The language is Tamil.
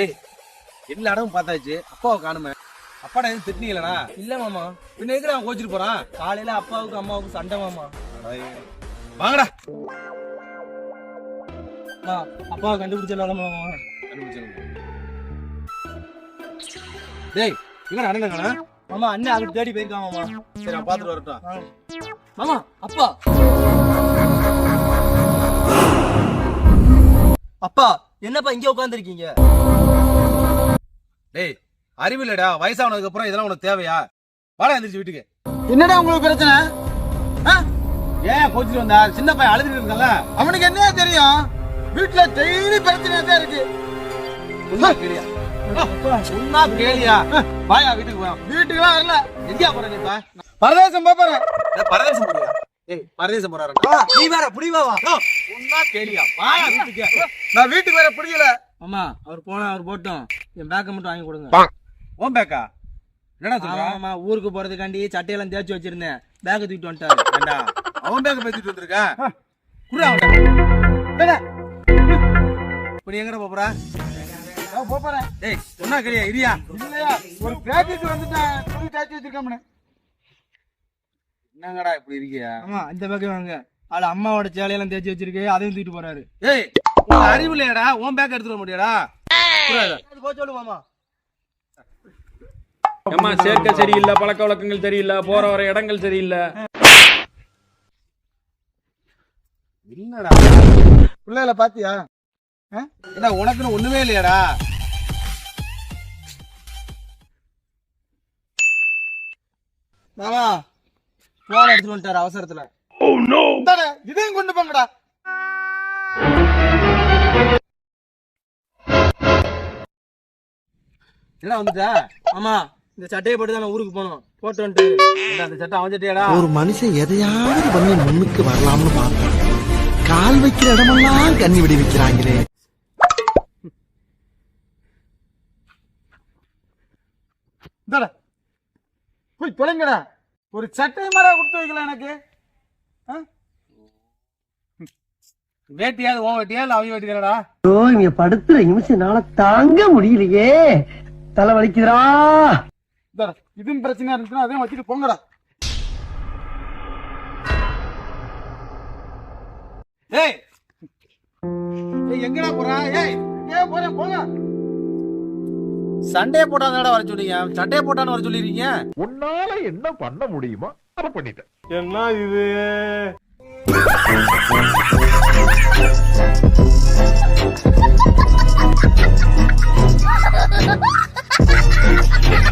ஏய் எல்லா இடமும் பார்த்தாச்சு, அப்பாவை காணுமே. அப்பாடா எதுவும் திட்டினீங்களா? இல்ல மாமா. பின்ன எதுக்கு அவன் கோச்சிட்டு போறான்? காலையில அப்பாவுக்கு அம்மாவுக்கு சண்டை மாமா. வாங்கடா. அப்பாவை கண்டுபிடிச்சிடலாம் மாமா. டேய் இவன் அண்ணனுங்களா? மாமா அண்ணன் அதுக்கு தேடி போயிருக்கான் மாமா. சரி நான் பார்த்துட்டு வரட்டும். மாமா அப்பா அப்பா என்னப்பா இங்க உட்காந்துருக்கீங்க? டேய் அறிவில்லடா, வயசானதுக்கு அப்புறம் இதெல்லாம் உனக்கு தேவையா? வாடா எந்திரிச்சு வீட்டுக்கு. என்னடா உங்களுக்கு பிரச்சனை? ஏன் கோச்சிட்டு வந்தா? சின்ன பையன் அழுதுட்டு இருக்கல, அவனுக்கு என்ன தெரியும்? வீட்டுல டெய்லி பிரச்சனையா தான் இருக்கு. உன்னா கேளியா? உன்னா கேளியா? வாயா வீட்டுக்கு போயா. வீட்டுக்குலாம் வரல. எங்கயா போற நீ? பரதேசம் போறேன். பரதேசம் போறியா? ஏய் பரதேசம் போறாரு. நீ வேற புடிவா வா. உன்னா கேளியா? வாயா வீட்டுக்கு. நான் வீட்டுக்கு வர பிடிக்கல. மாமா அவர் போனா அவர் போட்டோம், என் பேக்கை மட்டும் வாங்கி கொடுங்க. ஓம் பேக்கா? என்னடா சொல்ற? ஆமா ஊருக்கு போறதுக்காண்டி சட்டையெல்லாம் தேய்ச்சி வச்சிருந்தேன், பேக்கை தூக்கிட்டு வந்துட்டாரு. ஏண்டா அவன் பேக்க பேசிட்டு வந்திருக்க? குடுறா இப்ப நீ எங்கடா போறா? போறேன். டேய் சொன்னா கேளியா? இரியா இல்லையா ஒரு பேக்கெட் வந்துட்டேன், துணி தாச்சி வச்சிருக்கோம்னு. என்னங்கடா இப்படி இருக்கியா? ஆமா இந்த பேக்கை வாங்க. அதுல அம்மாவோட சேலையெல்லாம் தேய்ச்சி வச்சிருக்கு, அதையும் தூக்கிட்டு போறாரு. ஏய் உன் அறிவு இல்லையாடா? உன் பேக் எடுத்துட்டு வர முடியாடா? சொல்லு மாமா. அம்மா சேர்க்கை சரியில்லை, பழக்க வழக்கங்கள் சரியில்லை, போற வர இடங்கள் சரியில்லை. என்னடா பிள்ளைகளை பாத்தியா? என்ன உனக்குன்னு ஒண்ணுமே இல்லையாடா? மாமா போன் எடுத்துட்டு வந்துட்டாரு அவசரத்துல. இதையும் கொண்டு போங்கடா. என்ன வந்துட்டா? ஆமா இந்த சட்டையை போட்டு தான் நான் ஊருக்கு போனோம், போட்டு வந்துட்டாரு. அந்த சட்டை அவஞ்சிட்டியாடா? ஒரு மனுஷன் எதையாவது பண்ணி முன்னுக்கு வரலாம்னு பார்த்தேன், கால் வைக்கிற இடமெல்லாம் கண்ணி விடி வைக்கிறாங்களே. போய் தொலைங்கடா. ஒரு சட்டை மாடா கொடுத்து வைக்கல எனக்கு. வேட்டியாவது உன் வேட்டியா இல்ல அவங்க வேட்டியாடா? இங்க படுத்துற நிமிஷம்னால தாங்க முடியலையே, தலை வலிக்குதுடா. இதுவும் பிரச்சனையா இருந்துச்சுன்னா அதையும் வச்சுட்டு போங்கடா. ஏய் எங்கடா போறா? ஏய் ஏன் போறேன் போங்க. சண்டையை போட்டாதாடா வர சொன்னீங்க, சட்டையை போட்டான்னு வர சொல்லிருக்கீங்க. உன்னால என்ன பண்ண முடியுமோ அதை பண்ணிட்டேன். என்ன இது? Ha ha ha ha!